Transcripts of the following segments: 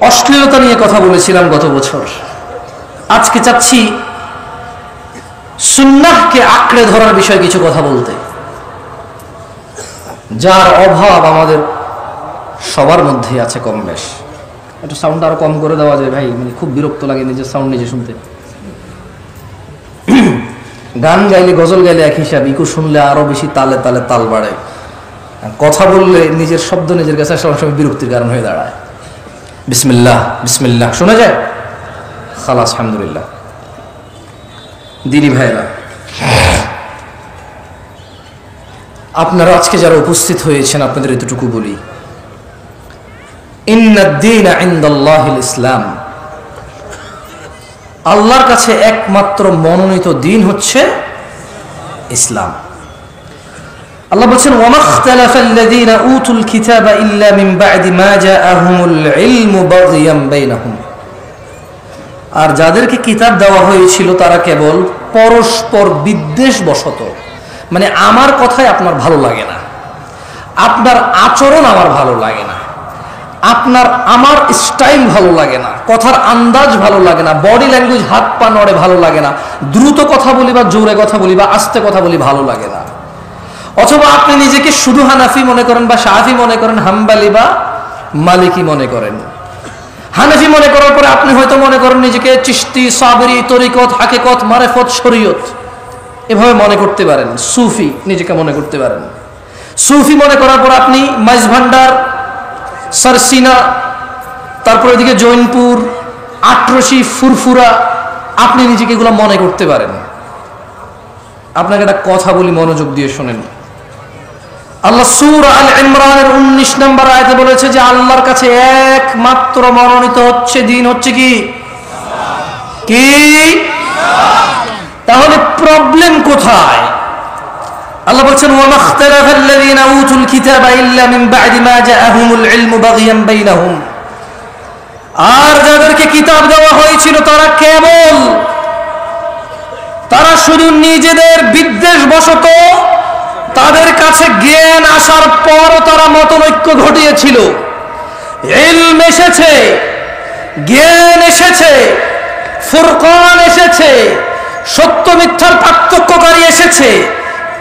অশ্লীলতা নিয়ে কথা বলেছিলাম গত বছর। আজকে চাচ্ছি সুন্নাহকে আঁকড়ে ধরার বিষয়ে কিছু কথা বলতে, যার অভাব আমাদের সবার মধ্যেই আছে কম বেশ। একটু সাউন্ড আরো কম করে দেওয়া যায় ভাই, মানে খুব বিরক্ত লাগে নিজের সাউন্ড নিজে শুনতে। গান গাইলে গজল গাইলে এক হিসাব, ইকো শুনলে আরো বেশি তালে তালে তাল বাড়ে, কথা বললে নিজের শব্দ নিজের কাছে সব সময় বিরক্তির কারণ হয়ে দাঁড়ায়। বিসমিল্লাহ বিসমিল্লাহ শোনা যায়, খালাস আলহামদুলিল্লাহ। দিনী ভাইরা, আপনারা আজকে যারা উপস্থিত হয়েছেন আপনাদের এতটুকু বলি, ইন্নাদ-দীনা ইনদাল্লাহিল ইসলাম, আল্লাহর কাছে একমাত্র মনোনীত দিন হচ্ছে ইসলাম। আল্লাহ বলছেন ওয়ামাখতালাফাল্লাযীনা উতুল কিতাবা ইল্লা মিন বা'দি মা জাআহুমুল ইলমু বাগিয়াম বাইনাহুম, আর যাদেরকে কিতাব দেওয়া হয়েছিল তারা কেবল পরস্পর বিদ্বেষ বশত, মানে আমার কথাই আপনার ভালো লাগে না, আপনার আচরণ আমার ভালো লাগে না, আমার স্টাইল ভালো লাগে না, কথার আন্দাজ ভালো লাগে না, বডি ল্যাঙ্গুয়েজ হাত পা নড়ে ভালো লাগে না, দ্রুত কথা বলি বা জোরে কথা বলি বা আস্তে কথা বলি ভালো লাগে না। অথবা আপনি নিজেকে শুধু হানাফি মনে করেন বা শাফি মনে করেন, হাম্বালি বা মালিকি মনে করেন। হানাফি মনে করার পরে আপনি হয়তো মনে করেন নিজেকে চিশতি, সাবরি, তরিকত, হাকিকত, মারেফত, শরীয়ত এভাবে মনে করতে পারেন। সুফি নিজেকে মনে করতে পারেন। সুফি মনে করার পর আপনি মাইজ ভান্ডার, সারসিনা, তারপর এদিকে জৈনপুর, আটরশি, ফুরফুরা, আপনি নিজেকে এগুলো মনে করতে পারেন। আপনাকে একটা কথা বলি, মনোযোগ দিয়ে শোনেন। আল্লাহ সূরা আল ইমরানের 19 নম্বর আয়াতে বলেছে যে আল্লাহর কাছে একমাত্র মনোনীত হচ্ছে দিন হচ্ছে কি? তাহলে প্রবলেম কোথায়? আল্লাহ বলছেন ওয়ামাখতালাফাল্লাযীনা উতুল কিতাবা ইল্লা মিন বা'দি মা জাআহুমুল ইলমু বাগিয়াম বাইনাহুম, আর যাদেরকে কিতাব দেওয়া হয়েছিল তারা শুধু নিজেদের বিদ্বেষ বশত, তাদের কাছে জ্ঞান আসার পর তারা মতনৈক্য ঘটিয়েছিল। ইলম এসেছে, জ্ঞান এসেছে, ফুরকান এসেছে, সত্য মিথ্যার পার্থক্যকারী এসেছে,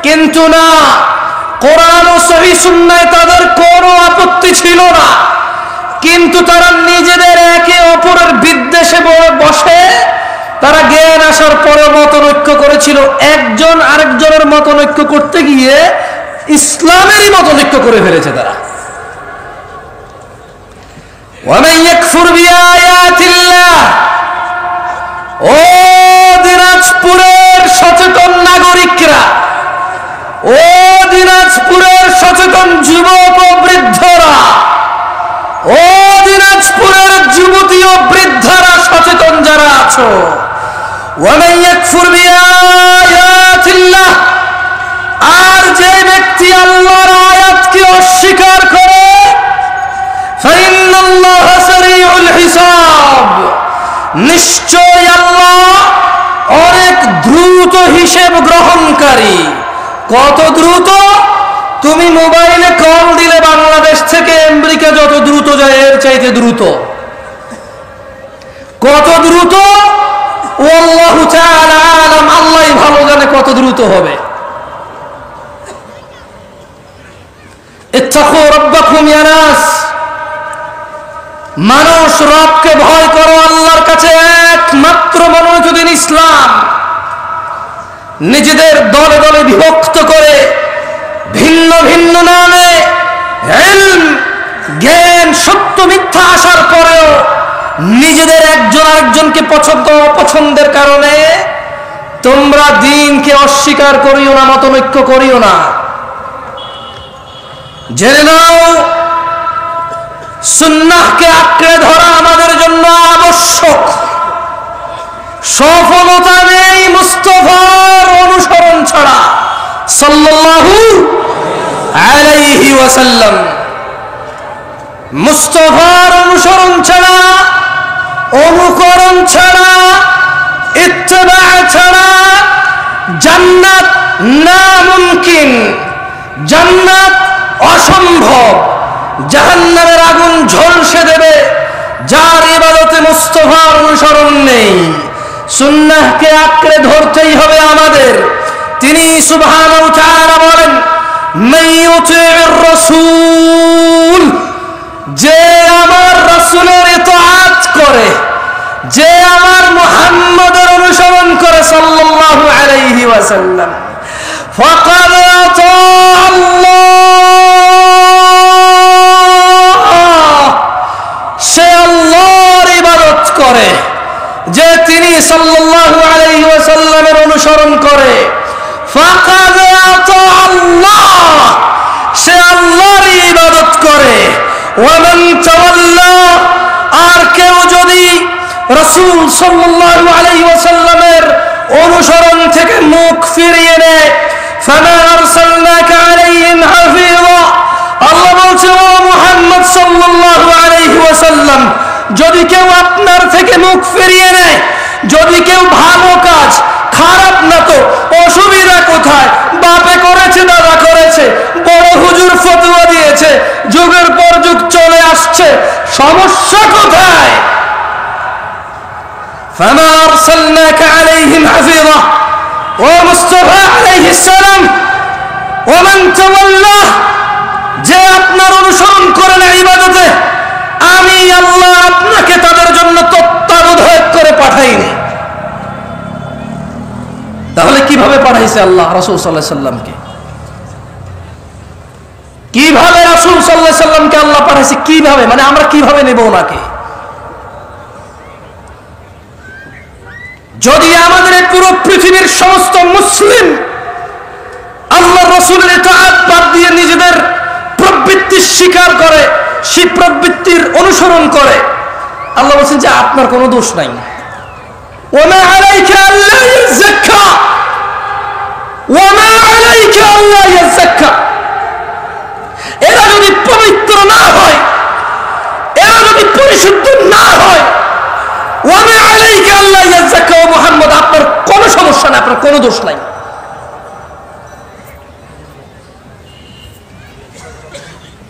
কিন্তু না, কোরআন ও সহিহ সুন্নাহয় তাদের কোনো আপত্তি ছিল না, কিন্তু তারা নিজেদের একে অপরের বিদ্বেষে বসে তারা জ্ঞান আসার পরে মতনৈক্য করেছিল। একজন আরেকজনের মতনৈক্য করতে গিয়ে ইসলামেরই মতনৈক্য করে ফেলেছে তারা। ওয়ামান ইয়াকফুর বিআয়াতিল্লাহ, ও দিনাজপুরের সচেতন নাগরিকরা, ও দিনাজপুরের সচেতন যুবক ও বৃদ্ধরা, ও দিনাজপুরের যুবতী ও বৃদ্ধারা, সচেতন যারা আছো, ওয়ামান ইয়াকফুর বিআয়াতিল্লাহ, আর যে ব্যক্তি আল্লাহর আয়াতকে অস্বীকার করে, ফাইন্নাল্লাহা সারিউল হিসাব, নিশ্চয় আল্লাহ অনেক দ্রুত হিসাব গ্রহণকারী। কত দ্রুত? তুমি মোবাইলে কল দিলে বাংলাদেশ থেকে আমেরিকা যত দ্রুত যায় এর চাইতে দ্রুত। কত দ্রুত? আল্লাহু তাআলা আলাম, আল্লাহই ভালো জানে কত দ্রুত হবে। ইত্তাকু রাব্বাকুম ইয়া নাস, মানুষ রবকে ভয় করো। আল্লাহর কাছে একমাত্র মনোনীত দিন ইসলাম। নিজেদের দলে দলে বিভক্ত করে ভিন্ন ভিন্ন নামে ইলম, জ্ঞান, সত্য মিথ্যা আসার পরেও নিজেদের একজন আরেকজনকে পছন্দ অপছন্দের কারণে তোমরা দ্বীনকে অস্বীকার করিও না, মতনৈক্য করিও না। জেনে নাও, সুন্নাহকে আঁকড়ে ধরা আমাদের জন্য আবশ্যক। সফলতা নেই মুস্তাফার অনুসরণ ছাড়া, সাল্লাল্লাহু আলাইহি ওয়াসাল্লাম। মুস্তাফার অনুসরণ ছাড়া, অনুকরণ ছাড়া, ইত্তেবা ছাড়া জান্নাত নামুমকিন, জান্নাত অসম্ভব। জাহান্নামের আগুন ঝলসে দেবে যার নেই, সুন্নাহকে আঁকড়ে ধরতেই হবে আমাদের। তিনি সুবহানাহু ওয়া তাআলা বলেন, মান ইউতিউর রাসূল, যে আমার রাসূলের ইতাআত করে, যে আমার মুহাম্মদের অনুসরণ করে সাল্লাল্লাহু আলাইহি ওয়াসাল্লাম, ফাকাদ আতা আল্লাহ, সে আল্লাহর ইবাদত করে। যে তিনি সাল্লাল্লাহু আলাইহি ওয়াসাল্লামের অনুসরণ করে, ফাকাদ আতা আল্লাহ, সে আল্লাহর ইবাদত করে। ওয়া মান তাওয়াল্লা, আর কেউ যদি রাসূল সাল্লাল্লাহু আলাইহি ওয়াসাল্লামের অনুসরণ থেকে মুখ ফিরিয়ে নেয়, ফামা আরসালনাকা আলাইহিম হাফিযা, আল্লাহ বলছে ও মুহাম্মদ সাল্লাল্লাহু আলাইহি ওয়াসাল্লাম, যদি কেউ আপনার থেকে মুখ ফিরিয়ে নেয়, যদি কেউ ভালো কাজ, খারাপ না তো অসুবিধা কোথায়, বাপে করেছে, দাদা করেছে, বড় হুজুর ফতোয়া দিয়েছে, যুগের পর যুগ চলে আসছে, সমস্যা কোথায়? ফামা আরসালনাকা আলাইহিম হাফিযা, ও মুস্তাফা আলাইহিস সালাম, ওয়া মান তাওয়াল্লা, যে আপনার অনুসরণ করে না ইবাদতে, আমি আল্লাহ আপনাকে তাদের জন্য তত্ত্বাবধায়ক করে পাঠাইনি। তাহলে কিভাবে পাঠাইছে আল্লাহ রাসূল সাল্লাল্লাহু আলাইহি সাল্লামকে? কিভাবে রাসূল সাল্লাল্লাহু আলাইহি সাল্লামকে আল্লাহ পাঠাইছে? কিভাবে, মানে আমরা কিভাবে নেব ওনাকে? যদি আমাদের পুরো পৃথিবীর সমস্ত মুসলিম আল্লাহ রাসূলের ইতাআত বাদ দিয়ে নিজেদের প্রবৃত্তি স্বীকার করে, সেই প্রবৃত্তির অনুসরণ করে, আল্লাহ বলেন যে আপনার কোনো দোষ নাই। ওমা আলাইকা আল্লা ইয়াযাক্কা, ওমা আলাইকা আল্লা ইয়াযাক্কা, এরা যদি পবিত্র না হয়, এরা যদি পরিশুদ্ধ না হয়, ওমা আলাইকা আল্লা ইয়াযাক্কা, ও মুহাম্মদ আপনার কোনো সমস্যা নাই, আপনার কোনো দোষ নাই।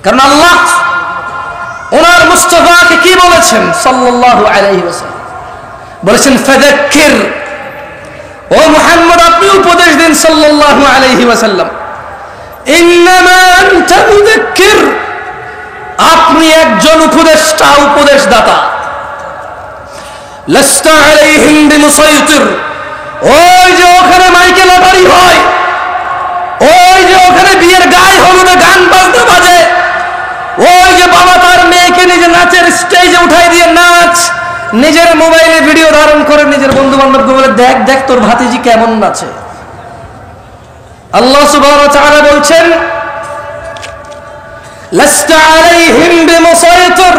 কারণ আল্লাহ ওনার মুস্তাফাকে কি বলেছেন সাল্লাল্লাহু আলাইহি ওয়াসাল্লাম? বলেছেন ফাযাক্কির, ও মুহাম্মদ আপনি উপদেশ দিন সাল্লাল্লাহু আলাইহি ওয়াসাল্লাম, ইন্নামা আনতা মুযাক্কির, আপনি একজন উপদেষ্টা, উপদেশদাতা। লাস্তা আলাইহিম বিমুসাইতির, ওই যে ওখানে মাইকে লাপারি হয়, ওই যে ওখানে বিয়ের গায়ে হলুদে গান বাজনা বাজে, ওই যে বাবা তার মেয়েকে নিজে নাচের স্টেজে উঠাই দিয়ে নাচ, নিজের মোবাইলে ভিডিও ধারণ করে নিজের বন্ধু বান্ধবকে বলে দেখ দেখ তোর ভাতিজি কেমন নাচে। আল্লাহ সুবহানাহু ওয়া তাআলা বলছেন লাস্তা আলাইহিম বিমুসাইতির,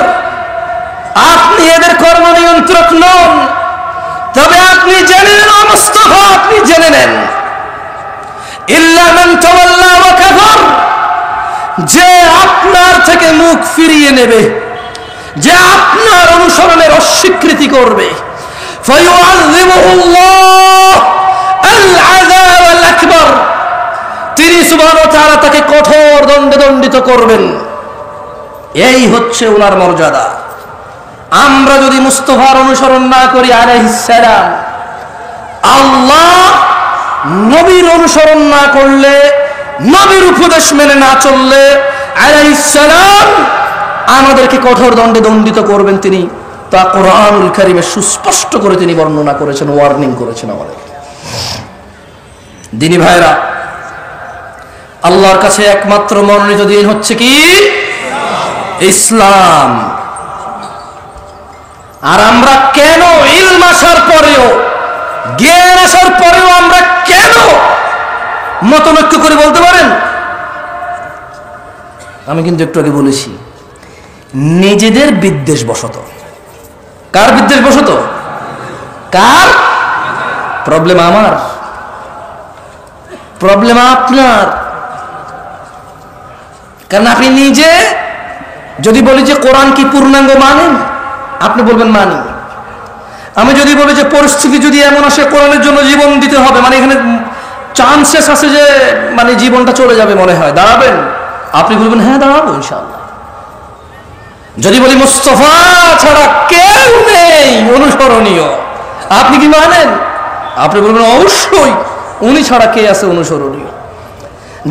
আপনি এদের কর্ম নিয়ন্ত্রক নন। তবে আপনি জেনে নেন ও মুস্তাফা, আপনি জেনে নেন, ইল্লা মান তাওয়াল্লা ওয়া কাফার, যে আপনার থেকে মুখ ফিরিয়ে নেবে, যে আপনার অনুসরণের অস্বীকৃতি করবে, ফায়ুআযিবুহুল্লাহ আল আযাব আল আকবার, তিনি সুবহানাহু ওয়া তাআলা তাকে কঠোর দণ্ডে দণ্ডিত করবেন। এই হচ্ছে ওনার মর্যাদা। আমরা যদি মুস্তাফার অনুসরণ না করি আলাইহিস সালাম, আল্লাহ নবীর অনুসরণ না করলে, নবীর উপদেশ মেনে না চললে আলাইহিস সালাম আমাদেরকে কঠোর দণ্ডে দণ্ডিত করবেন। তিনি তা কোরআনুল কারীমে সুস্পষ্ট করে তিনি বর্ণনা করেছেন, ওয়ার্নিং করেছেন আমাদের। দিনী ভাইরা, আল্লাহর কাছে একমাত্র মনোনীত দিন হচ্ছে কি? ইসলাম। আর আমরা কেন ইলম আসার পরেও, জ্ঞান আসার পরেও আমরা কেন মতনৈক্য করে বলতে পারেন? আমি কিন্তু একটু আগে বলেছি, নিজেদের বিদ্বেষ বশত। কার বিদ্বেষ বশত? কার? প্রবলেম আমার, প্রবলেম আপনার। কারণ আপনি নিজে যদি বলি যে কোরআন কি পূর্ণাঙ্গ মানেন, আপনি বলবেন মানি। আমি যদি বলি যে পরিস্থিতি যদি এমন আসে কোরআনের জন্য জীবন দিতে হবে, মানে এখানে চান্সেস আছে যে মানে জীবনটা চলে যাবে, মনে হয় দাঁড়াবেন, আপনি বলবেন হ্যাঁ দাঁড়াবো ইনশাআল্লাহ। যদি বলি মুস্তাফা ছাড়া কেউ নেই অনুসরণীয়, আপনি কি মানেন? আপনি বলবেন অবশ্যই, উনি ছাড়া কে আছে অনুসরণীয়?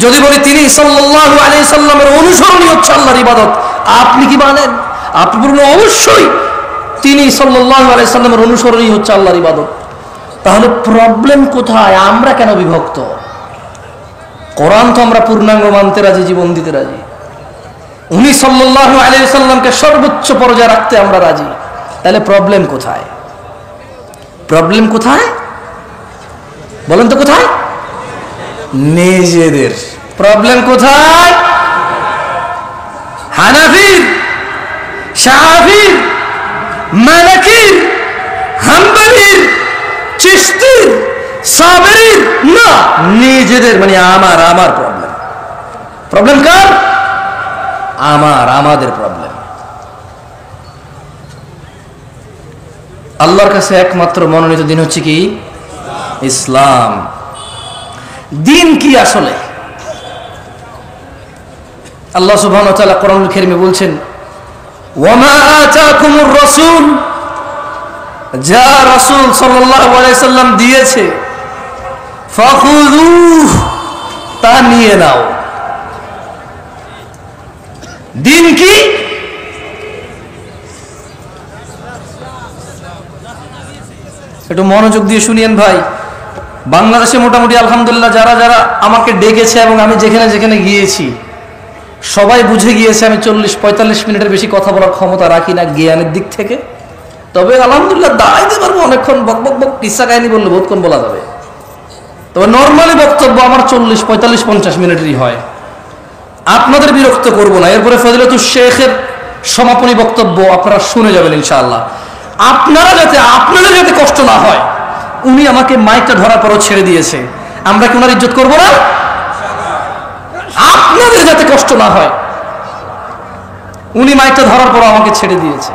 যদি বলি তিনি সাল্লাল্লাহু আলাইহি সাল্লামের অনুসরণই হচ্ছে আল্লাহর ইবাদত, আপনি কি মানেন? আপনি বলবেন অবশ্যই তিনি সাল্লাল্লাহু আলাইহি সাল্লামের অনুসরণই হচ্ছে আল্লাহর ইবাদত। তাহলে প্রবলেম কোথায়? আমরা কেন বিভক্ত? কোরআন তো আমরা পূর্ণাঙ্গ মানতে রাজি, জীবন দিতে রাজি। উনি সাল্লাল্লাহু আলাইহি সাল্লামকে সর্বোচ্চ পর্যায়ে রাখতে আমরা রাজি। তাহলে প্রবলেম কোথায়? প্রবলেম কোথায় বলেন তো? কোথায়? নিজেদের। প্রবলেম কোথায়? হানাফির, শাফির, মালিকির, হাম্বলির, চিশতির, সাবেরির না, নিজেদের। মানে আমার প্রবলেম। প্রবলেম কার? আমাদের প্রবলেম। আল্লাহর কাছে একমাত্র মনোনীত দিন হচ্ছে কি? ইসলাম। দিন কি আসলে? আল্লাহ সুবহানাহু ওয়া তাআলা কোরআনুল কারীমে বলছেন, ওয়ামা আতাকুমুর রাসূল, যা রাসূল সাল্লাল্লাহু আলাইহি সাল্লাম দিয়েছে, ফাখুযুহ, তা নিয়ে নাও। দিন কি? একটু মনোযোগ দিয়ে শুনিয়েন ভাই। বাংলাদেশে মোটামুটি আলহামদুলিল্লাহ যারা যারা আমাকে ডেকেছে এবং আমি যেখানে যেখানে গিয়েছি সবাই বুঝে গিয়েছে আমি 40-45 মিনিটের বেশি কথা বলার ক্ষমতা রাখি না জ্ঞানের দিক থেকে। তবে আলহামদুলিল্লাহ দাঁড়াইতে পারবো অনেকক্ষণ, বক বক বক কিসা কাহিনী বললে বহুতক্ষণ বলা যাবে। তবে নর্মালি বক্তব্য আমার 40-45-50 মিনিটেরই হয়। আপনাদের বিরক্ত করব না। এরপরে ফজিলাতুল শেখের সমাপনী বক্তব্য আপনারা শুনে যাবেন ইনশাআল্লাহ। আপনাদের যাতে কষ্ট না হয়, উনি আমাকে মাইকটা ধরার পরও ছেড়ে দিয়েছে, আমরা কি ওনার ইজ্জত করব না? আপনাদের যাতে কষ্ট না হয়, উনি মাইকটা ধরার পর আমাকে ছেড়ে দিয়েছে।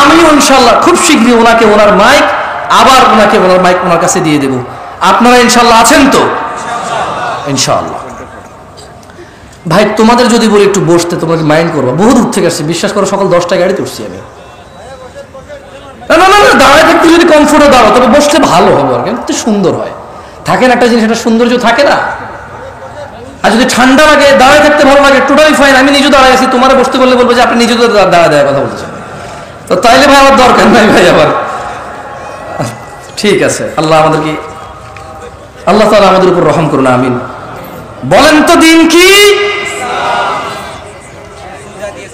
আমিও ইনশাআল্লাহ খুব শীঘ্রই ওনাকে ওনার মাইক ওনার কাছে দিয়ে দেব। আপনারা ইনশাআল্লাহ আছেন তো? ইনশাআল্লাহ। ভাই তোমাদের যদি বলি একটু বসতে, তোমরা মাইন্ড করবো? বহু দূর থেকে আসছি, বিশ্বাস করো, সকাল 10টায় গাড়িতে উঠছি আমি। না, দাঁড়ায় থাকতে যদি কমফোর্টে দাঁড়াও, তবে বসলে ভালো হবে, আর কিন্তু সুন্দর হয়। থাকে না একটা জিনিস, একটা সৌন্দর্য থাকে না? আর যদি ঠান্ডা লাগে, দাঁড়ায় থাকতে ভালো লাগে, টোটালি ফাইন। আমি নিজে দাঁড়ায় আছি, তোমার বসতে বললে বলবো যে আপনি নিজে দাঁড়ায় দেওয়ার কথা বলছেন, তো তাইলে ভাই আমার দরকার নাই ভাই আবার। ঠিক আছে, আল্লাহ তাআলা আমাদের উপর রহম করুন, আমিন। বলেন তো দিন কি?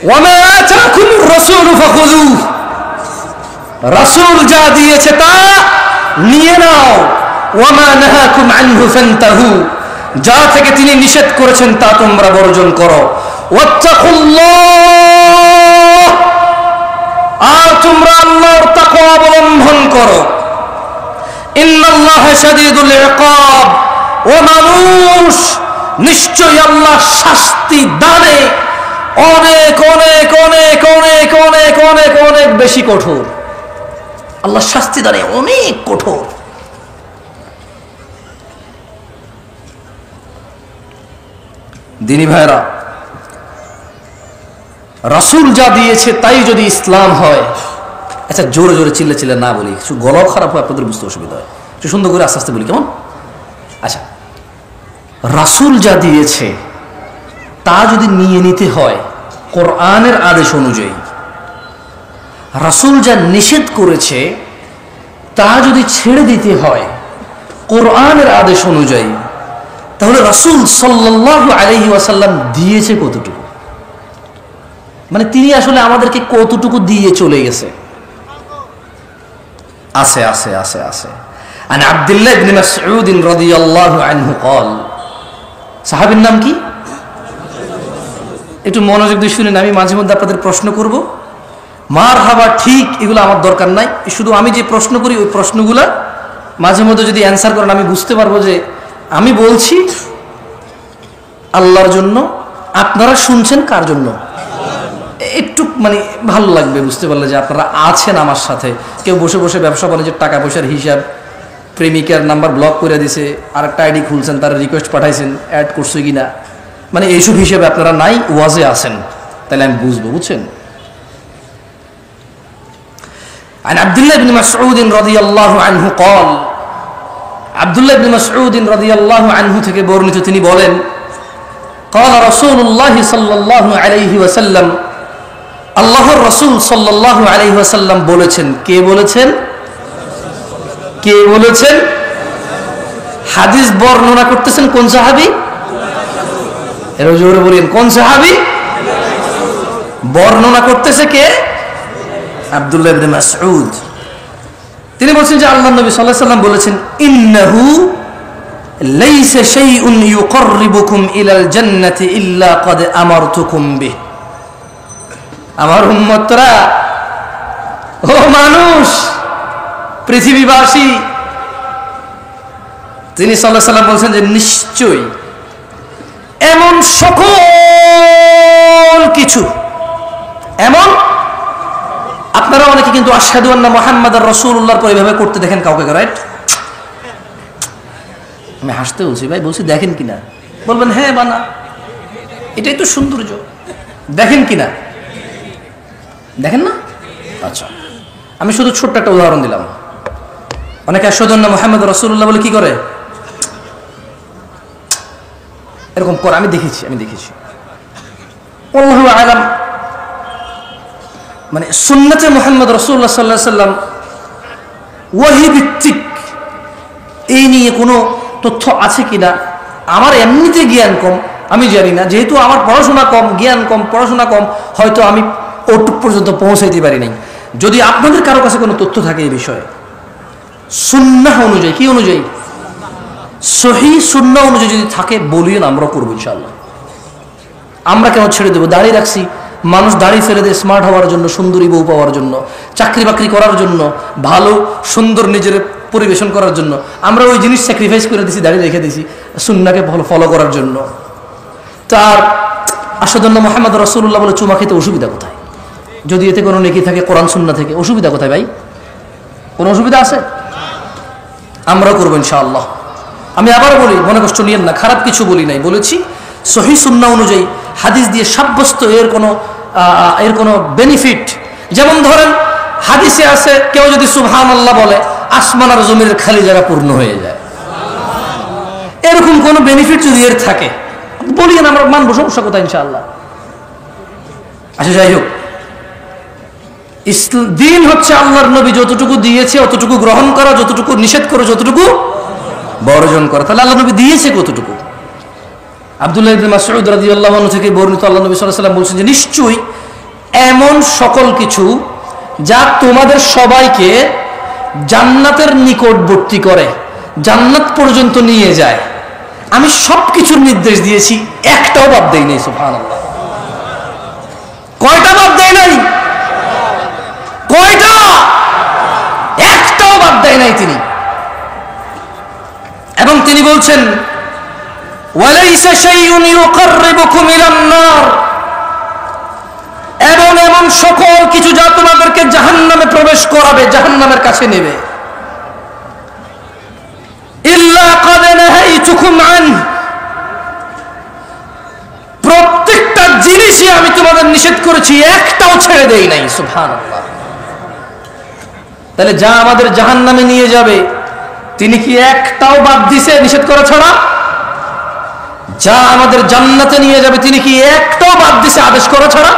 ওয়ামা আতাকুমুর রাসূলু ফাখুযুহ, রাসূল যা দিয়েছে তা নিয়ে নাও। ওয়ামা নাহাকুম আনহু ফান্তাহু, যা থেকে তিনি নিষেধ করেছেন তা তোমরা বর্জন করো। ওয়াত্তাকুল্লাহ, আর তোমরা আল্লাহর তাকওয়া অবলম্বন করো। ইন্নাল্লাহা শাদীদুল ইকাব, ও মানুষ, নিশ্চয়ই আল্লাহ শাস্তি দানে অনেক অনেক অনেক অনেক অনেক অনেক অনেক বেশি কঠোর। আল্লাহ শাস্তি দানে অনেক কঠোর। দিনী ভাইরা, রাসূল যা দিয়েছে তাই যদি ইসলাম হয়, আচ্ছা জোরে জোরে চিল্লে চিল্লে না বলি, একটু গলাও খারাপ হয়, আপনাদের বুঝতে অসুবিধা হয়, একটু সুন্দর করে আস্তে আস্তে বলি, কেমন? আচ্ছা, রাসূল যা দিয়েছে তা যদি নিয়ে নিতে হয় কোরআনের আদেশ অনুযায়ী, রাসূল যা নিষেধ করেছে তা যদি ছেড়ে দিতে হয় কোরআনের আদেশ অনুযায়ী, তাহলে রাসূল সাল্লাল্লাহু আলাইহি ওয়াসাল্লাম দিয়েছে কতটুকু? মানে তিনি আসলে আমাদেরকে কতটুকু দিয়ে চলে গেছে? আছে আছে আছে আছে। আন আব্দুল্লাহ ইবনে মাসউদ রাদিয়াল্লাহু আনহু قال, সাহাবীর নাম কি? একটু মনোযোগ দিয়ে শুনেন, আমি মাঝে মধ্যে আপনাদের প্রশ্ন করব, মারহাবা ঠিক এগুলো আমার দরকার নাই, শুধু আমি যে প্রশ্ন করি ওই প্রশ্নগুলা মাঝে মধ্যে যদি অ্যান্সার করেন আমি বুঝতে পারবো যে আমি বলছি আল্লাহর জন্য, আপনারা শুনছেন কার জন্য। একটু মানে ভালো লাগবে বুঝতে পারলে যে আপনারা আছেন আমার সাথে। কেউ বসে বসে ব্যবসা বাণিজ্যের টাকা পয়সার হিসাব, প্রেমিকার নাম্বার ব্লক করে দিছে, আরেকটা আইডি খুলছেন, তারা রিকোয়েস্ট পাঠাইছেন, অ্যাড করছে কিনা, মানে এইসব হিসেবে আপনারা নাই, ওয়াজে আছেন, তাহলে আমি বুঝবো, বুঝছেন। عن عبد الله بن مسعود رضي الله عنه قال عبد الله بن مسعود رضي الله عنه থেকে বর্ণিত তিনি বলেন قال رسول الله صلى الله عليه وسلم আল্লাহর রাসূল সাল্লাল্লাহু আলাইহি ওয়াসাল্লাম বলেছেন কে বলেছেন হাদিস বর্ণনা করতেছেন কোন সাহাবী এর জোরে বলেন কোন সাহাবী বর্ণনা করতেছে কে আব্দুল্লাহ ইবনে মাসউদ তিনি বলেন যে আল্লাহর নবী সাল্লাল্লাহু আলাইহি ওয়াসাল্লাম বলেছেন ইন্নাহু লাইসা শাইউন ইউকাররিবুকুম ইলাল জান্নাতি ইল্লা ক্বাদ আমারতুকুম বিহি আমার উম্মতরা ও মানুষ পৃথিবীবাসী তিনি সাল্লাল্লাহু আলাইহি ওয়াসাল্লাম বলেন যে নিশ্চয়ই এমন সকল কিছু এমন আপনারা অনেকে কিন্তু আশহাদু আন্না মুহাম্মাদার রাসূলুল্লাহর পর এভাবে করতে দেখেন কাউকে রাইট আমি হাসতে বলছি ভাই বলছি দেখেন কিনা বলবেন হ্যাঁ বানা এটাই তো সৌন্দর্য দেখেন কিনা দেখেন না আচ্ছা আমি শুধু ছোট্ট একটা উদাহরণ দিলাম অনেকে আশহাদু আন্না মুহাম্মাদার রাসূলুল্লাহ বলে কি করে এরকম করে আমি দেখেছি আল্লাহু আ'লাম মানে সুন্নতে মুহাম্মদ রাসূলুল্লাহ সাল্লাল্লাহু আলাইহি ওয়াসাল্লাম ওহী ভিত্তিক এই নিয়ে কোনো তথ্য আছে কিনা আমার এমনিতে জ্ঞান কম আমি জানি না যেহেতু আমার পড়াশোনা কম জ্ঞান কম পড়াশোনা কম হয়তো আমি ওটুক পর্যন্ত পৌঁছাইতে পারি নাই যদি আপনাদের কারো কাছে কোনো তথ্য থাকে এই বিষয়ে সুন্নাহ অনুযায়ী কি অনুযায়ী সহিহ সুন্নাহ অনুযায়ী যদি থাকে বলিয়েন আমরা করবো ইনশাআল্লাহ আমরা কেন ছেড়ে দেবো দাঁড়িয়ে রাখছি মানুষ দাড়ি ফেলে দেয় স্মার্ট হওয়ার জন্য সুন্দরী বউ পাওয়ার জন্য চাকরি বাকরি করার জন্য ভালো সুন্দর নিজের পরিবেশন করার জন্য আমরা ওই জিনিস স্যাক্রিফাইস করে দিছি দাড়ি রেখে দিছি সুন্নাহকে ফলো করার জন্য তার আশহাদু আন্না মুহাম্মাদুর রাসূলুল্লাহ বলে চুমা খেতে অসুবিধা কোথায় যদি এতে কোনো নেকি থাকে কোরআন সুন্নাহ থেকে অসুবিধা কোথায় ভাই কোনো অসুবিধা আছে আমরা করবো ইনশাআল্লাহ আমি আবার বলি মনে কষ্ট নিয়েন না খারাপ কিছু বলি নাই বলেছি সহিহ সুন্নাহ অনুযায়ী হাদিস দিয়ে সাব্যস্ত এর কোনো বেনিফিট যেমন ধরেন হাদিসে আছে কেউ যদি সুবহানাল্লাহ বলে আসমান আর জমিনের খালি জায়গা পূর্ণ হয়ে যায় এরকম কোনো বেনিফিট যদি এর থাকে বলিয়েন আমরা মানবো সমস্যা কোথায় ইনশাআল্লাহ আচ্ছা যাই হোক দিন হচ্ছে আল্লাহর নবী যতটুকু দিয়েছে অতটুকু গ্রহণ করা যতটুকু নিষেধ করে যতটুকু বর্জন করা তাহলে আল্লাহ নবী দিয়েছে কতটুকু আব্দুল্লাহ ইবনে মাসউদ রাদিয়াল্লাহু আনহু থেকে বর্ণিত আল্লাহ নবী সাল্লাল্লাহু আলাইহি ওয়াসাল্লাম বলেছেন যে নিশ্চয়ই এমন সকল কিছু যা তোমাদের সবাইকে জান্নাতের নিকটবর্তী করে জান্নাত পর্যন্ত নিয়ে যায় আমি সবকিছুর নির্দেশ দিয়েছি একটাও বাদ দেই নাই সুবহানাল্লাহ কয়টা বাদ দেই নাই কয়টা একটাও বাদ দেয় নাই তিনি এবং তিনি বলছেন ওয়ালাইসা শাইউন ইউকাররিবুকুম ইলান নার এবং এমন সকল কিছু যা তোমাদেরকে জাহান্নামে প্রবেশ করাবে জাহান্নামের কাছে নেবে ইল্লা ক্বাদ নাহাইতুকুম আন প্রত্যেকটা জিনিসই আমি তোমাদের নিষেধ করেছি একটাও ছেড়ে দেই নাই সুবহানাল্লাহ তাহলে যা আমাদের জাহান্নামে নিয়ে যাবে তিনি কি একটাও বাদ দিছে নিষেধ করা ছাড়া যা আমাদের জান্নাতে নিয়ে যাবে তিনি কি একটাও বাদ দিছে আদেশ করা ছাড়া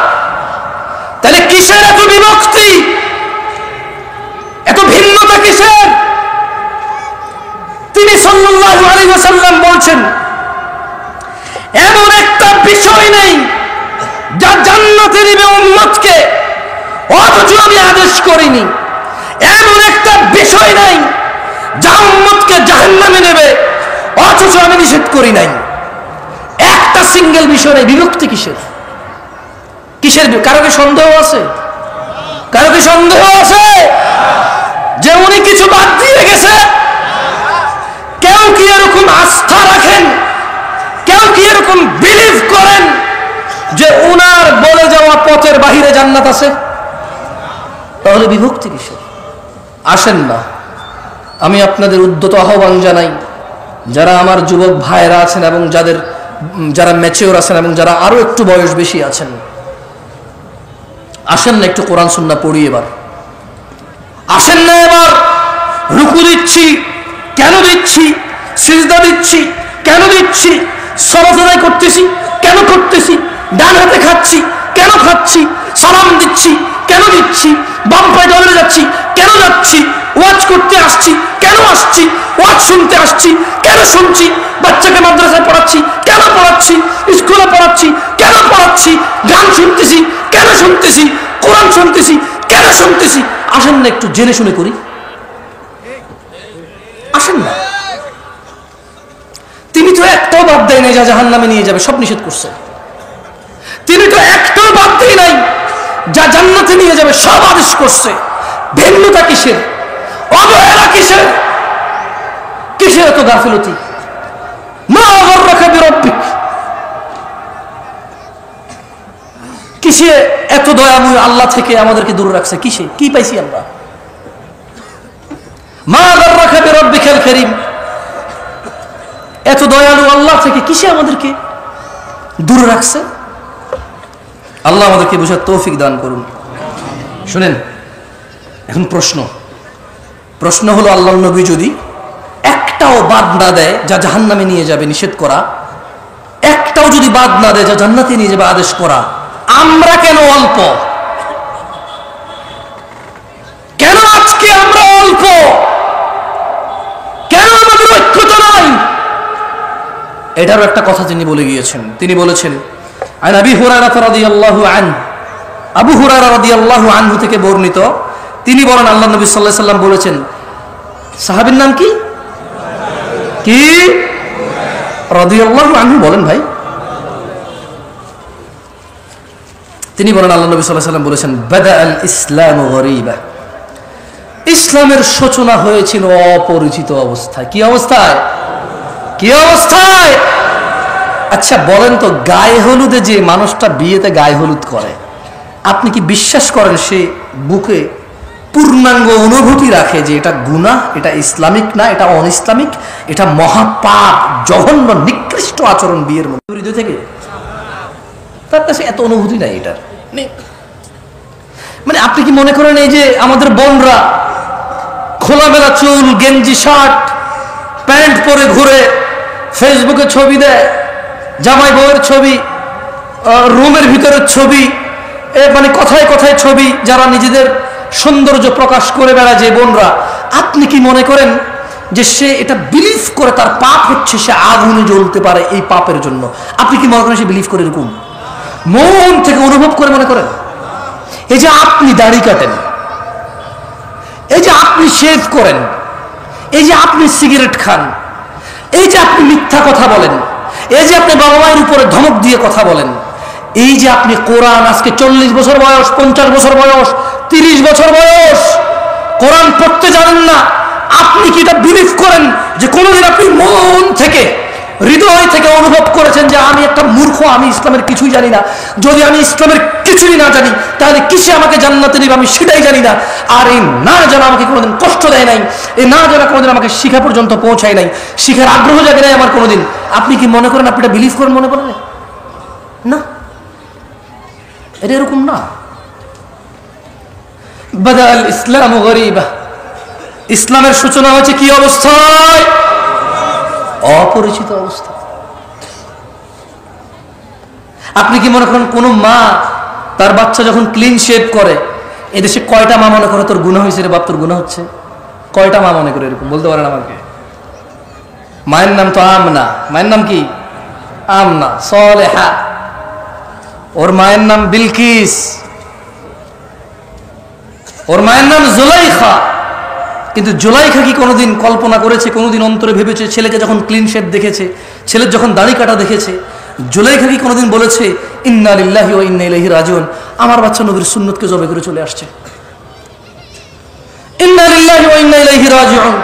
তাহলে কিসের এত বিভক্তি এত ভিন্নতা কিসের তিনি সাল্লাল্লাহু আলাইহি ওয়াসাল্লাম বলছেন এমন একটা বিষয় নেই যা জান্নাতে নিবে উম্মতকে অথচ আমি আদেশ করিনি এমন একটা বিষয় নাই যা উম্মতকে জাহান্নামে নেবে অথচ আমি নিষেধ করি নাই একটা সিঙ্গেল বিষয় নেই বিভক্তি কিসের কারো কি সন্দেহ আছে যে উনি কিছু বাদ দিয়ে গেছে কেউ কি এরকম আস্থা রাখেন কেউ কি এরকম বিলিভ করেন যে উনার বলে যাওয়া পথের বাহিরে জান্নাত আছে তাহলে বিভক্তি কিসের আসেন না আমি আপনাদের উদ্যত আহ্বান জানাই যারা আমার যুবক ভাইরা আছেন এবং যারা ম্যাচিওর আছেন এবং যারা আরো একটু বয়স বেশি আছেন আসেন না একটু কোরআন সুন্নাহ পড়ি এবার আসেন না এবার রুকু দিচ্ছি, কেন দিচ্ছি? সিজদা দিচ্ছি, কেন দিচ্ছি? সালাত আদায় করতেছি, কেন করতেছি? ডান হাতে খাচ্ছি, কেন খাচ্ছি? সালাম দিচ্ছি, কেন দিচ্ছি? বাম পায়ে দৌড়ে যাচ্ছি, কেন যাচ্ছি? ওয়াজ করতে আসছি, কেন আসছি? ওয়াজ শুনতে আসছি, কেন শুনছি? বাচ্চাকে মাদ্রাসায় পড়াচ্ছি, কেন পড়াচ্ছি? স্কুলে পড়াচ্ছি, কেন পড়াচ্ছি? গান শুনতেছি, কেন শুনতেছি? কোরআন শুনতেছি, কেন শুনতেছি? আসেন না একটু জেনে শুনে করি, আসেন না। তিনি তো একটাও বাদ দেয় নাই যা জাহান্নামে নিয়ে যাবে, সব নিষেধ করছে। তিনি তো একটাও বাদ দেয় নাই যা জান্নাতে নিয়ে যাবে, সব আদেশ করছে। ভিন্নতা কিসের? অবহেলা কিসের? কিসের এত গাফিলতি? মা গররাকা বিরব্বিক, কিসে এত দয়াময় আল্লাহ থেকে আমাদেরকে দূরে রাখছে? কিসে? কি পাইছি আমরা? মা গররাকা বিরব্বিকাল কারীম, এত দয়ালু আল্লাহ থেকে কিসে আমাদেরকে দূরে রাখছে? আল্লাহ আমাদেরকে বুঝার তৌফিক দান করুন। শুনেন, এখন প্রশ্ন হলো, আল্লাহর নবী যদি একটাও বাদ না দেয় যা জাহান্নামে নিয়ে যাবে নিষেধ করা, একটাও যদি বাদ না দেয় যা জান্নাতে নিয়ে যাবে আদেশ করা, আমরা কেন অল্প? কেন আজকে আমরা অল্প? কেন আমাদের ঐক্যতা নাই? এটারও একটা কথা তিনি বলে গিয়েছেন। তিনি বলেছেন, আন আবি হুরায়রা রাদিয়াল্লাহু আনহু, আবু হুরায়রা রাদিয়াল্লাহু আনহু থেকে বর্ণিত, তিনি বলেন আল্লাহ নবী সাল্লাল্লাহু আলাইহি সাল্লাম বলেছেন, সাহাবীর নাম কি? কি রাদিয়াল্লাহু আনহু বলেন ভাই? তিনি বলেন আল্লাহ নবী সাল্লাল্লাহু আলাইহি সাল্লাম বলেছেন, বাদাআল ইসলামু গরীবা, ইসলামের সূচনা হয়েছিল অপরিচিত অবস্থায়। কি অবস্থায়? কি অবস্থায়? আচ্ছা বলেন তো, গায়ে হলুদে যে মানুষটা বিয়েতে গায়ে হলুদ করে, আপনি কি বিশ্বাস করেন সে বুকে পূর্ণাঙ্গ অনুভূতি রাখে যে এটা গুনাহ, এটা ইসলামিক না, এটা অন ইসলামিক, এটা মহাপাপ, জঘন্য নিকৃষ্ট আচরণ বিয়ের মধ্যে হৃদয় থেকে? তার কাছে এত অনুভূতি নাই এটার। মানে আপনি কি মনে করেন এই যে আমাদের বোনরা খোলামেলা চুল, গেঞ্জি, শার্ট, প্যান্ট পরে ঘুরে, ফেসবুকে ছবি দেয়, জামাই বউয়ের ছবি, রুমের ভিতরের ছবি, মানে কথায় কথায় ছবি, যারা নিজেদের সৌন্দর্য প্রকাশ করে বেড়ায় যে বোনরা, আপনি কি মনে করেন যে সে এটা বিলিভ করে তার পাপ হচ্ছে, সে আগুনে জ্বলতে পারে এই পাপের জন্য? আপনি কি মনে করেন সে বিলিভ করে? এরকম মন থেকে অনুভব করে মনে করেন? এই যে আপনি দাড়ি কাটেন, এই যে আপনি শেভ করেন, এই যে আপনি সিগারেট খান, এই যে আপনি মিথ্যা কথা বলেন, এই যে আপনি বাবা মায়ের উপরে ধমক দিয়ে কথা বলেন, এই যে আপনি কোরআন আজকে 40 বছর বয়স, 50 বছর বয়স, 30 বছর বয়স, কোরআন পড়তে জানেন না, আপনি কি এটা বিলিভ করেন যে কোনোদিন আপনি মন থেকে, হৃদয় থেকে অনুভব করেছেন যে আমি একটা মূর্খ, আমি ইসলামের কিছুই জানি না? যদি আমি ইসলামের কিছুই না জানি তাহলে কিসে আমাকে জান্নাতে নেবে আমি সেটাই জানি না। আর এই না জানা আমাকে কোনোদিন কষ্ট দেয় নাই, এই না জানা কোনোদিন আমাকে শিখা পর্যন্ত পৌঁছায় নাই, শিখার আগ্রহ জাগে নাই আমার কোনোদিন। আপনি কি মনে করেন আপনি এটা বিলিভ করেন? মনে করেন না, এটা এরকম না। বাদাল ইসলামু গরীবা, ইসলামের সূচনা হয়েছে কি অবস্থায়? অপরিচিত অবস্থা। আপনি কি মনে করেন কোন মা তার বাচ্চা যখন ক্লিন শেভ করে, এদেশে কয়টা মা মনে করে তোর গুনাহ হয়েছে রে বাপ, তোর গুনাহ হচ্ছে? কয়টা মা মনে করে এরকম? বলতে পারেন আমাকে? মায়ের নাম তো আমনা। মায়ের নাম কি? আমনা সলেহা। ওর মায়ের নাম বিলকিস, ওর মায়ের নাম জুলাইখা। কিন্তু জুলাইখা কি কোনোদিন কল্পনা করেছে, কোনোদিন অন্তরে ভেবেছে, ছেলেকে যখন ক্লিন শেভ দেখেছে, ছেলের যখন দাড়ি কাটা দেখেছে, জুলাইখা কি কোনোদিন বলেছে ইন্না লিল্লাহি ওয়া ইন্না ইলাইহি রাজিউন, আমার বাচ্চা নবীর সুন্নতকে জবে করে চলে আসছে? ইন্না লিল্লাহি ওয়া ইন্না ইলাইহি রাজিউন।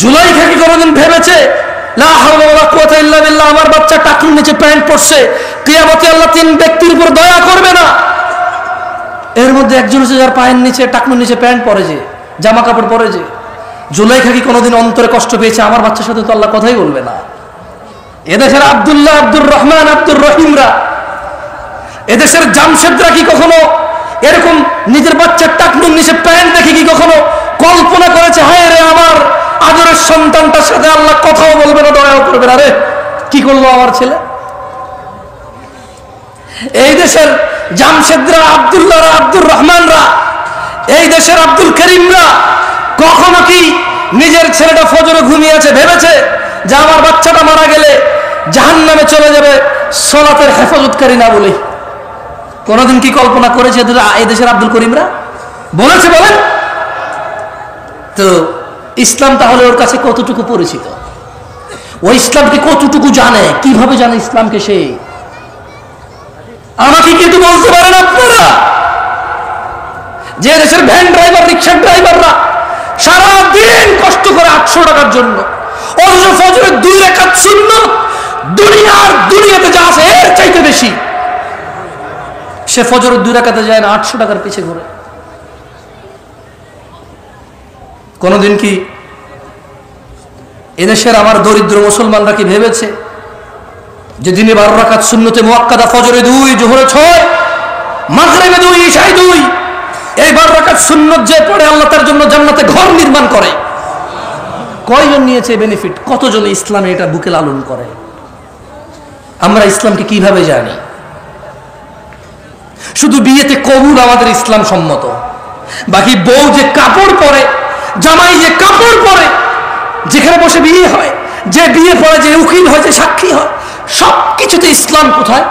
জুলাইখা কি কোনোদিন ভেবেছে লা হাওলা ওয়ালা কুওয়াতা ইল্লা বিল্লাহ, আমার বাচ্চা টাকনুর নিচে প্যান্ট পরছে, কিয়ামতে আল্লাহ 3 ব্যক্তির উপর দয়া করবে না? এর মধ্যে একজন হচ্ছে যার পায়ের নিচে, টাকনুর নিচে প্যান্ট পরে, যে জামা কাপড় পরে। যে জুলাইখা কি কোনোদিন অন্তরে কষ্ট পেয়েছে আমার বাচ্চার সাথে তো আল্লাহ কথাই বলবে না? এদেশের আব্দুল্লাহ, আব্দুর রহমান, আব্দুর রহিমরা, এদেশের জামশেদরা কি কখনো এরকম নিজের বাচ্চার টাকনুর নিচে প্যান্ট দেখে কি কথাও বলবে না, দয়াও করবে না। আরে কি করলো আমার ছেলে? এই দেশের জামশেদরা, আব্দুল্লাহরা, আব্দুর রহমানরা, এই দেশের আব্দুল করিমরা কখনো কি নিজের ছেলেটা ফজরে ঘুমিয়ে আছে ভেবেছে যে আমার বাচ্চাটা মারা গেলে জাহান্নামে চলে যাবে সালাতের হেফাজতকারী না বলে? কোনদিন কি কল্পনা করেছে এই দেশের আব্দুল করিমরা? বলেছে? বলেন তো। ইসলাম তাহলে ওর কাছে কতটুকু পরিচিত? ও ইসলামকে কতটুকু জানে? কিভাবে জানে ইসলামকে সে? আমাকে কিন্তু বলতে পারেন আপনারা যে দেশের ভ্যান ড্রাইভার, রিক্সার ড্রাইভাররা সারাদিন কষ্ট করে 800 টাকার জন্য, অথচ ফজরের 2 রাকাত সুন্নাত দুনিয়াতে যা আছে এর চাইতে বেশি, সে ফজরের 2 রাকাতে যায় না, 800 টাকার পিছে ঘুরে। কোনদিন কি এদেশের আমার দরিদ্র মুসলমানরা কি ভেবেছে যে দিনে 12 রাকাত সুন্নতে মুআক্কাদা, ফজরে 2, জোহরে 6, মাগরিবে 2, ইশায় 2, এই 12 রাকাত সুন্নত যে পড়ে আল্লাহ তার জন্য জান্নাতে ঘর নির্মাণ করে? কয়জন নিয়েছে বেনিফিট? কতজন ইসলামে এটা বুকে লালন করে? আমরা ইসলামকে কিভাবে জানি? শুধু বিয়েতে কবুল আমাদের ইসলাম সম্মত, বাকি বউ যে কাপড় পরে, জামাই যে কাপড় পরে, যেখানে বসে বিয়ে হয়, যে বিয়ে পড়ে, যে উকিল হয়, যে সাক্ষী হয়, সবকিছুতে ইসলাম কোথায়?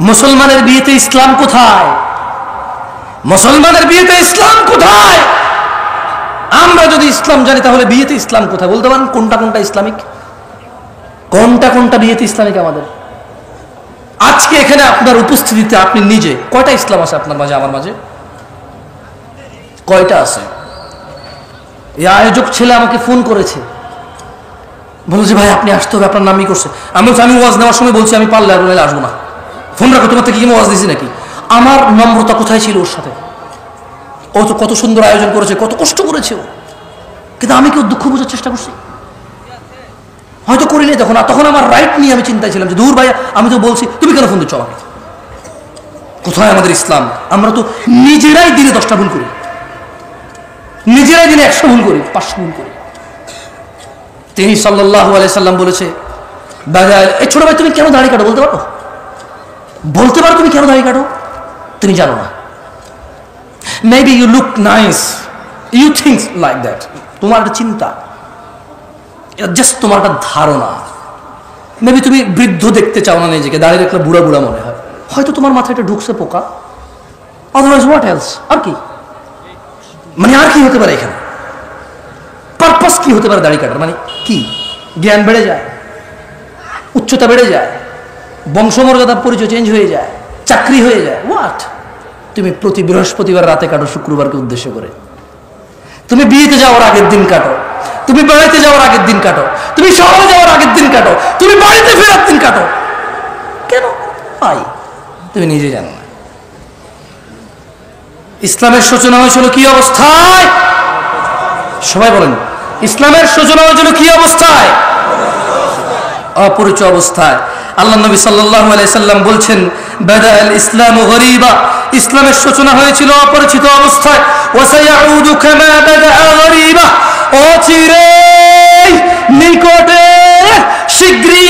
মুসলমানের বিয়েতে ইসলাম কোথায়? মুসলমানের বিয়েতে ইসলাম কোথায়? আমরা যদি ইসলাম জানি তাহলে বিয়েতে ইসলাম কোথায়? বলতে পারেন কোনটা কোনটা ইসলামিক, কোনটা কোনটা বিয়েতে ইসলামিক আমাদের? আজকে এখানে আপনার উপস্থিতিতে আপনি নিজে কয়টা ইসলাম আছে আপনার মাঝে, আমার মাঝে? কয়টা আছে? এই আয়োজক ছেলে আমাকে ফোন করেছে, বলছে ভাই আপনি আসতে হবে, আপনার নামই করছে। আমি ওয়াজ নেওয়ার সময় বলছি আমি পারলে আর আসবো না, ফোন রাখো, তোমার থেকে কি ওয়াজ দিছি নাকি? আমার নম্রতা কোথায় ছিল ওর সাথে? ও তো কত সুন্দর আয়োজন করেছে, কত কষ্ট করেছে ও, কিন্তু আমি কেউ দুঃখ বোঝার চেষ্টা করছি? হয়তো করিনি তখন। আর তখন আমার রাইট নিয়ে আমি চিন্তায় ছিলাম যে দূর ভাই, আমি তো বলছি, তুমি কেন ফোন দিচ্ছ আমাকে? কোথায় আমাদের ইসলাম? আমরা তো নিজেরাই দিনে 10টা ভুল করি, নিজেরাই দিনে 100 ভুল করি, 500 ভুল করি। তিনি সাল্লাল্লাহু আলাইহি সাল্লাম বলেছে, এই ছোট ভাই তুমি কেন দাড়ি কাটো? বলতে পারো? বলতে পারো তুমি কেন দাড়ি কাটো? তুমি জানো না। Maybe you look nice, you think like that. তোমার একটা চিন্তা, জাস্ট তোমার একটা ধারণা। মেবি তুমি বৃদ্ধ দেখতে চাও না নিজেকে, দাঁড়িয়ে রাখলে বুড়া বুড়া মনে হয়, হয়তো তোমার মাথায় একটা ঢুকছে পোকা। Otherwise what else? আর কি মানে, আর কি হতে পারে এখানে? পারপাস কি হতে পারে দাড়ি কাটার? মানে কি? জ্ঞান বেড়ে যায়, উচ্চতা বেড়ে যায়, বংশমর্যাদা পরিচয় চেঞ্জ হয়ে যায়, চাকরি হয়ে যায়, হোয়াট? তুমি প্রতি বৃহস্পতিবার রাতে কাটো, শুক্রবারকে উদ্দেশ্য করে। তুমি বিয়েতে যাওয়ার আগের দিন কাটো, তুমি বেড়াইতে যাওয়ার আগের দিন কাটো, তুমি শহরে যাওয়ার আগের দিন কাটো, তুমি বাড়িতে ফেরার দিন কাটো। কেন ভাই? তুমি নিজে জানো না। ইসলামের সূচনা হয়েছিল কি অবস্থায়? সবাই বলেন, ইসলামের সূচনা হয়েছিল কি অবস্থায়? অপরিচিত অবস্থায়। আল্লাহ নবী সাল্লাল্লাহু আলাইহি সাল্লাম বলছেন, বাদাল ইসলামু গরীবা, ইসলামের সূচনা হয়েছিল অপরিচিত অবস্থায়। ওয়া সায়াউদু কামা বাদা গরীবা, অচিরেই, নিকটে, শীঘ্রই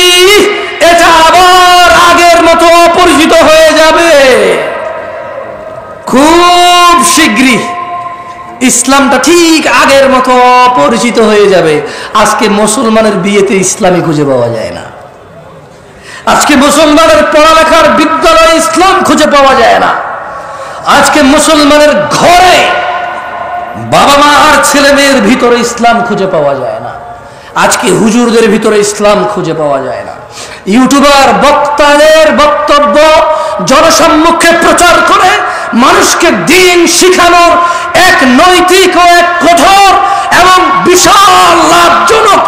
এটা আবার আগের মতো অপরিচিত হয়ে যাবে। খুব শীঘ্রই ইসলামটা ঠিক আগের মতো অপরিচিত হয়ে যাবে। আজকে মুসলমানের বিয়েতে ইসলামই খুঁজে পাওয়া যায় না, আজকে মুসলমানের পড়ালেখার বিদ্যালয়ে ইসলাম খুঁজে পাওয়া যায় না, আজকে মুসলমানের ঘরে বাবা মা আর ছেলে মেয়ের ভিতরে ইসলাম খুঁজে পাওয়া যায় না, আজকে হুজুরদের ভিতরে ইসলাম খুঁজে পাওয়া যায় না। ইউটিউবার বক্তাদের বক্তব্য জনসম্মুখে প্রচার করে মানুষকে দিন শিখানোর এক নৈতিক ও এক কঠোর এবং বিশাল লাভজনক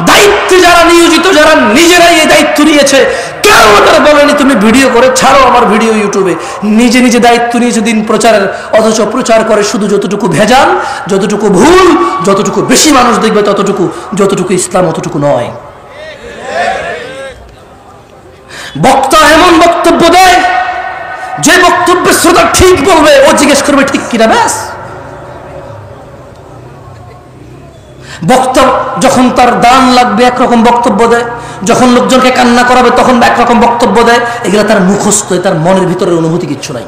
দায়িত্বে যারা নিয়োজিত, যারা নিজেরাই এই দায়িত্ব নিয়েছে, কেউ তারা বলেনি তুমি ভিডিও করে ছাড়ো আমার ভিডিও ইউটিউবে। নিজে নিজে দায়িত্ব নিয়েছে দিন প্রচারের, অথচ প্রচার করে শুধু যতটুকু ভেজাল, যতটুকু ভুল, যতটুকু বেশি মানুষ দেখবে ততটুকু, যতটুকু ইসলাম অতটুকু নয়। বক্তা এমন বক্তব্য দেয় যে বক্তব্যের শ্রোতা ঠিক বলবে, ও জিজ্ঞেস করবে ঠিক কিনা, ব্যাস। বক্তা যখন তার দান লাগবে একরকম বক্তব্য দেয়, যখন লোকজনকে কান্না করাবে তখন একরকম বক্তব্য দেয়। এগুলো তার মুখস্থ, তার মনের ভিতরের অনুভূতি কিচ্ছু নাই।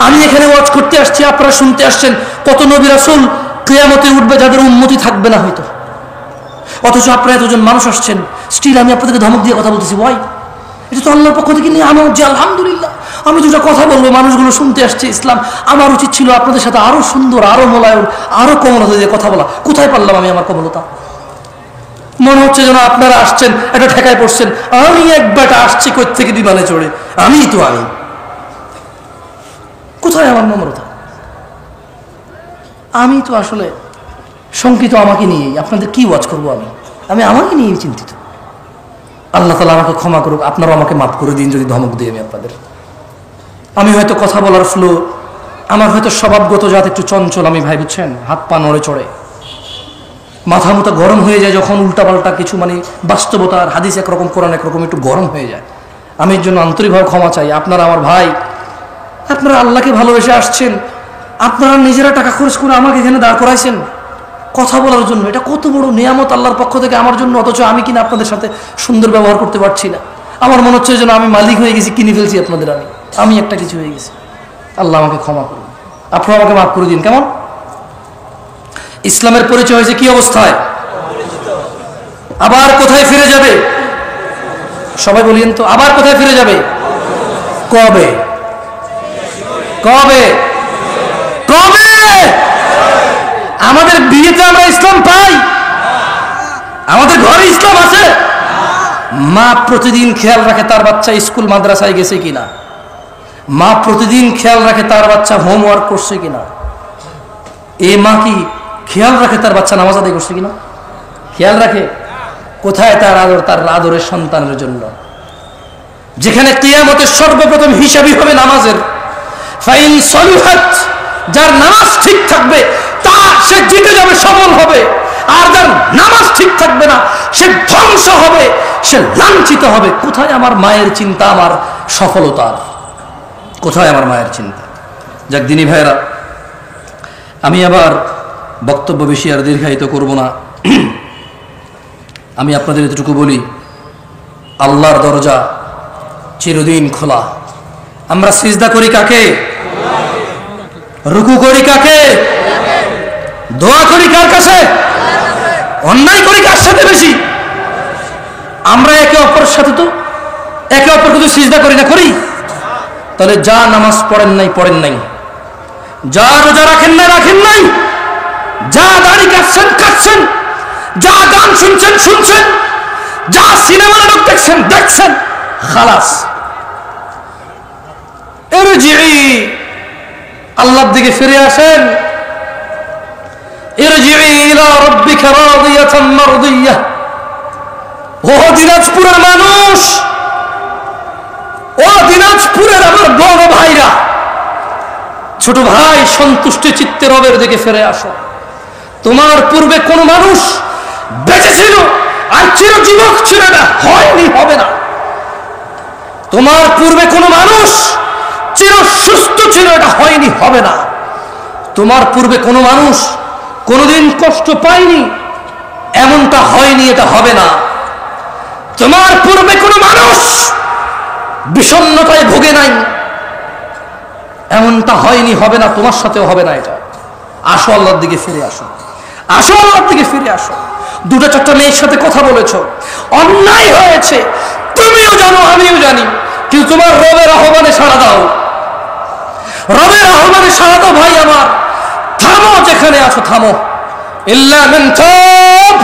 আমি এখানে ওয়াজ করতে আসছি, আপনারা শুনতে আসছেন। কত নবী রাসূল কিয়ামতে উঠবে যাদের উম্মতি থাকবে না হয়তো, অথচ আপনারা এতজন মানুষ আসছেন, স্টিল আমি আপনাদেরকে ধমক দিয়ে কথা বলতেছি। ওয়াই? এটা তো আল্লাহর পক্ষ থেকে নিয়ে আমার যে আলহামদুলিল্লাহ আমি দুটা কথা বলবো, মানুষগুলো শুনতে আসছে ইসলাম। আমার উচিত ছিল আপনাদের সাথে আরো সুন্দর, আরো মোলায়ম, আরো কোমলতা দিয়ে কথা বলা। কোথায় পারলাম আমি আমার কোমলতা? মনে হচ্ছে যেন আপনারা আসছেন একটা ঠেকায় পড়ছেন। আমি এক বেটা আসছি কই থেকে বিমানে চড়ে, আমি কোথায় আমার নম্রতা? আমি তো আসলে শঙ্কিত আমাকে নিয়েই। আপনাদের কি ওয়াজ করবো আমি আমাকে নিয়েই চিন্তিত। আল্লাহ তাআলা আমাকে ক্ষমা করুক, আপনারাও আমাকে মাফ করে দিন যদি ধমক দিই আমি আপনাদের। আমি হয়তো কথা বলার ফ্লো, আমার হয়তো স্বভাবগত জাত একটু চঞ্চল, আমি ভাই বুঝছেন, হাত পা নড়ে চড়ে, মাথা মুথা গরম হয়ে যায় যখন উল্টাপাল্টা কিছু মানে বাস্তবতার হাদিস একরকম কোরআন একরকম একটু গরম হয়ে যায়। আমি এর জন্য আন্তরিকভাবে ক্ষমা চাই। আপনারা আমার ভাই, আপনারা আল্লাহকে ভালোবেসে আসছেন, আপনারা নিজেরা টাকা খরচ করে আমাকে এখানে দাঁড় করাইছেন কথা বলার জন্য। এটা কত বড় নিয়ামত আল্লাহর পক্ষ থেকে আমার জন্য, অথচ আমি কিনা আপনাদের সাথে সুন্দর ব্যবহার করতে পারছি না। আমার মনে হচ্ছে যেন আমি মালিক হয়ে গেছি, কিনে ফেলছি আপনাদের। আমি একটা কিছু হয়ে গেছি। আল্লাহ আমাকে ক্ষমা করুন, আপনারা আমাকে মাফ করে দিন। কেমন ইসলামের পরিচয় হয়েছে কি অবস্থায়, আবার কোথায় ফিরে যাবে? সবাই বলিয়েন তো, আবার কোথায় ফিরে যাবে? কবে কবে কবে? আমাদের বিয়েতে আমরা ইসলাম পাই? আমাদের ঘরে ইসলাম আছে? মা প্রতিদিন খেয়াল রাখে তার বাচ্চা স্কুল মাদ্রাসায় গেছে কিনা, মা প্রতিদিন খেয়াল রাখে তার বাচ্চা হোমওয়ার্ক করছে কিনা। এই মা কি খেয়াল রাখে তার বাচ্চা নামাজ আদায় করছে কিনা? খেয়াল রাখে। কোথায় তার আদর, তার আদরের সন্তানের জন্য? যেখানে কিয়ামতের সর্বপ্রথম হিসাবই হবে নামাজের। ফাইন সলুহাত, যার নামাজ ঠিক থাকবে তা সে জিতে যাবে, সফল হবে। আর যার নামাজ ঠিক থাকবে না সে ধ্বংস হবে, সে লাঞ্ছিত হবে। কোথায় আমার মায়ের চিন্তা, আমার সফলতার? কোথায় আমার মায়ের চিন্তা? যাক দিনী ভাইয়েরা, আমি আবার বক্তব্য বেশি আর দীর্ঘায়িত করব না। আমি আপনাদের এতটুকু বলি, আল্লাহর দরজা চিরদিন খোলা। আমরা সিজদা করি কাকে? রুকু করি কাকে? দোয়া করি কার কাছে? অন্যায় করি কার সাথে বেশি? আমরা একে অপরের সাথে তো একে অপরকে তো সিজদা করি না, করি? তাহলে যা নামাজ পড়েন নাই, যা রোজা রাখেন নাই, যা দাড়ি কাটছেন, যা গান শুনছেন, যা সিনেমা নাটক দেখছেন, খালাস। ইরজিই, আল্লাহর দিকে ফিরে আসেন। ইরজিই ইলা রাব্বিকা রাদিয়াতাম মারদিয়াহ। ও দিনাজপুরের মানুষ, ও দিনাজপুরের আমার বড় ভাইরা, ছোট ভাই, সন্তুষ্ট চিত্তে রবের দিকে ফিরে আসো। তোমার পূর্বে কোন মানুষ বেঁচে ছিল আর চিরজীবক ছিল না, হয়নি, হবে না। তোমার পূর্বে কোন মানুষ চির সুস্থ ছিল, এটা হয়নি, হবে না। তোমার পূর্বে কোন মানুষ কোনদিন কষ্ট পায়নি, এমনটা হয়নি, এটা হবে না। তোমার পূর্বে কোন মানুষ বিষণ্ণতায় ভোগে নাই, এমনটা হয়নি, হবে না, তোমার সাথেও হবে না এটা। আসো আল্লাহর দিকে ফিরে আসো, আসো আল্লাহর দিকে ফিরে আসো। দুটা চারটা মেয়ের সাথে কথা বলেছো, অন্যায় হয়েছে, তুমিও জানো আমিও জানি, কিন্তু তোমার রবের আহ্বানে সাড়া দাও, রবের আহ্বানে সাড়া দাও। ভাই আমার, থামো, যেখানে আছো থামো। ইল্লা মান তাব,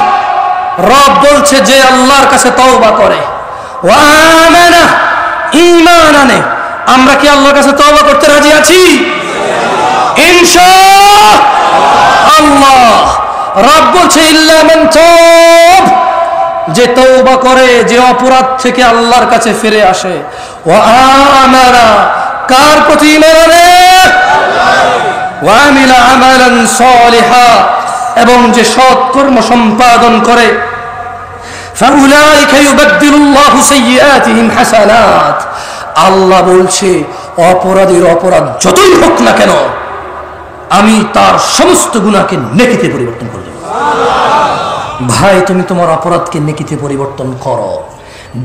রব বলছে যে আল্লাহর কাছে তওবা করে, ওয়া আমানা, ঈমান আনে। আমরা কি আল্লাহর কাছে তওবা করতে রাজি আছি? ইনশাআল্লাহ। রব বলছে ইল্লা মান তাব, যে তওবা করে, যে অপরাধ থেকে আল্লাহর কাছে ফিরে আসে। ওয়া আমানা, কার প্রতি ঈমান আনে? ওয়া আমিলা আমালান সালিহা, এবং যে সৎ কর্ম সম্পাদন করে। ফাউলাইকা ইউবাদদিলুল্লাহু সাইয়্যাতিহিম হাসানাত। আল্লাহ বলছে অপরাধীর অপরাধ যতই হোক না কেন, আমি তার সমস্ত গুনাহকে নেকিতে পরিবর্তন করে দেব। ভাই, তুমি তোমার অপরাধকে নেকিতে পরিবর্তন করো।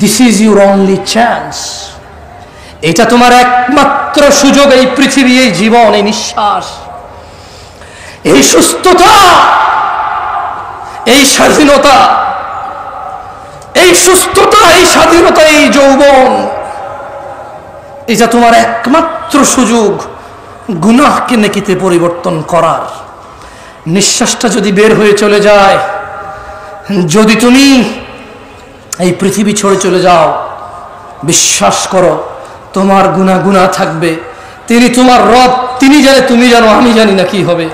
This is your only chance. এটা তোমার একমাত্র সুযোগ। এই পৃথিবী, এই জীবন, এই নিঃশ্বাস, এই সুস্থতা, এই স্বাধীনতা, এই সুস্থতা, এই স্বাধীনতা, এই যৌবন, এটা তোমার একমাত্র সুযোগ গুনাহকে নেকিতে পরিবর্তন করার। নিঃশ্বাসটা যদি বের হয়ে চলে যায়, যদি তুমি এই পৃথিবী ছেড়ে চলে যাও, বিশ্বাস করো তোমার গুনাহ থাকবে। তিনি তোমার রব, তিনি জানে, তুমি জানো, আমি জানি না কি হবে।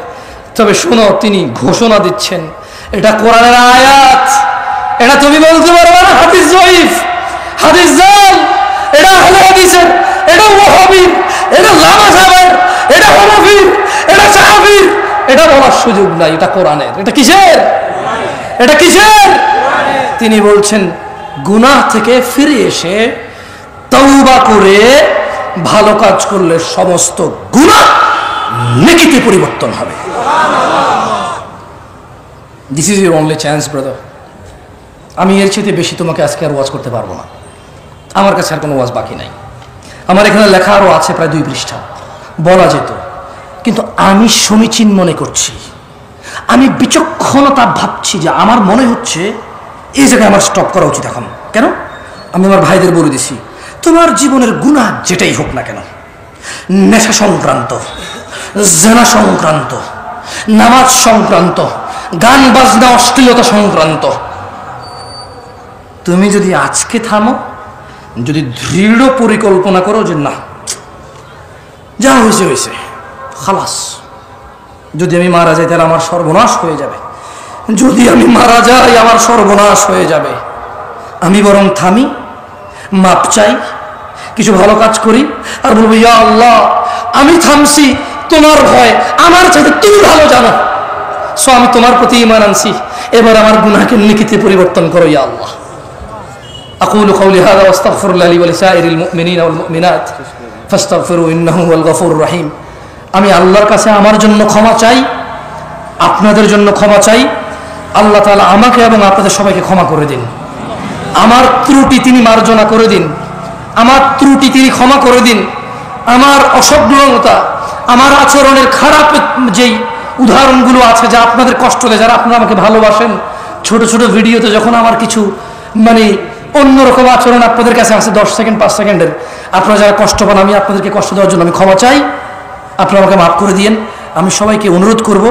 তবে শোনো, তিনি ঘোষণা দিচ্ছেন, এটা কোরআনের আয়াত, এটা তুমি বলতে পারবে না হাদিস জয়ীফ, হাদিস জাল, এটা আহলে হাদিসের, এটা ওয়াহাবীর, এটা লামাযাবের, এটা হানাফির, এটা শাফির, এটা বলার সুযোগ নাই। এটা কোরআনের। এটা কিসের? এটা কিসের? তিনি বলছেন গুনাহ থেকে ফিরে এসে তওবা করে ভালো কাজ করলে সমস্ত গুনাহ নেকিতে পরিবর্তন হবে। This is your only chance brother. আমি এর চেয়ে বেশি তোমাকে আজকে আর ওয়াজ করতে পারবো না। আমার কাছে আর কোনো ওয়াজ বাকি নাই। আমার এখানে লেখা আরও আছে প্রায় 2 পৃষ্ঠা, বলা যেত, কিন্তু আমি সমীচীন মনে করছি, আমি বিচক্ষণতা ভাবছি যে আমার মনে হচ্ছে এই জায়গায় আমার স্টপ করা উচিত এখন। কেন? আমি আমার ভাইদের বলে দিছি, তোমার জীবনের গুনাহ যেটাই হোক না কেন, নেশা সংক্রান্ত, জেনা সংক্রান্ত, নামাজ সংক্রান্ত, গান বাজনা অশ্লীলতা সংক্রান্ত, তুমি যদি আজকে থামো, যদি দৃঢ় পরিকল্পনা করো যে না, যা হয়েছে হয়েছে, খালাস, যদি আমি মারা যাই তাহলে আমার সর্বনাশ হয়ে যাবে, যদি আমি মারা যাই আমার সর্বনাশ হয়ে যাবে, আমি বরং থামি, মাপ চাই, কিছু ভালো কাজ করি, আর বলবো ইয়া আল্লাহ আমি থামছি তোমার ভয়, আমার চাইতে তুমি ভালো জানো, সো আমি তোমার প্রতি ঈমান আনছি, এবার আমার গুনাহকে নেকিতে পরিবর্তন করো ইয়া আল্লাহ। আকুলু কওলি হাযা ওয়া আস্তাগফিরুল্লাহ লি ওয়া লিসাইরিল মুমিনিনা ওয়াল মুমিনাত ফাস্তাগফিরু ইন্নাহু হুয়াল গফুরুর রহিম। আমি আল্লাহর কাছে আমার জন্য ক্ষমা চাই, আপনাদের জন্য ক্ষমা চাই। আল্লাহ তাআলা আমাকে এবং আপনাদের সবাইকে ক্ষমা করে দিন। আমার ত্রুটি তিনি মার্জনা করে দিন, আমার ত্রুটি তিনি ক্ষমা করে দিন। আমার অসভ্যতা, আমার আচরণের খারাপ যেই উদাহরণগুলো আছে যা আপনাদের কষ্ট দেয়, যারা আপনারা আমাকে ভালোবাসেন, ছোট ছোট ভিডিওতে যখন আমার কিছু মানে অন্যরকম আচরণ আপনাদের কাছে আছে 10 সেকেন্ড 5 সেকেন্ডের, আপনারা যারা কষ্ট পান, আমি আপনাদেরকে কষ্ট দেওয়ার জন্য আমি ক্ষমা চাই। আপনারা আমাকে মাফ করে দিয়েন। আমি সবাইকে অনুরোধ করব,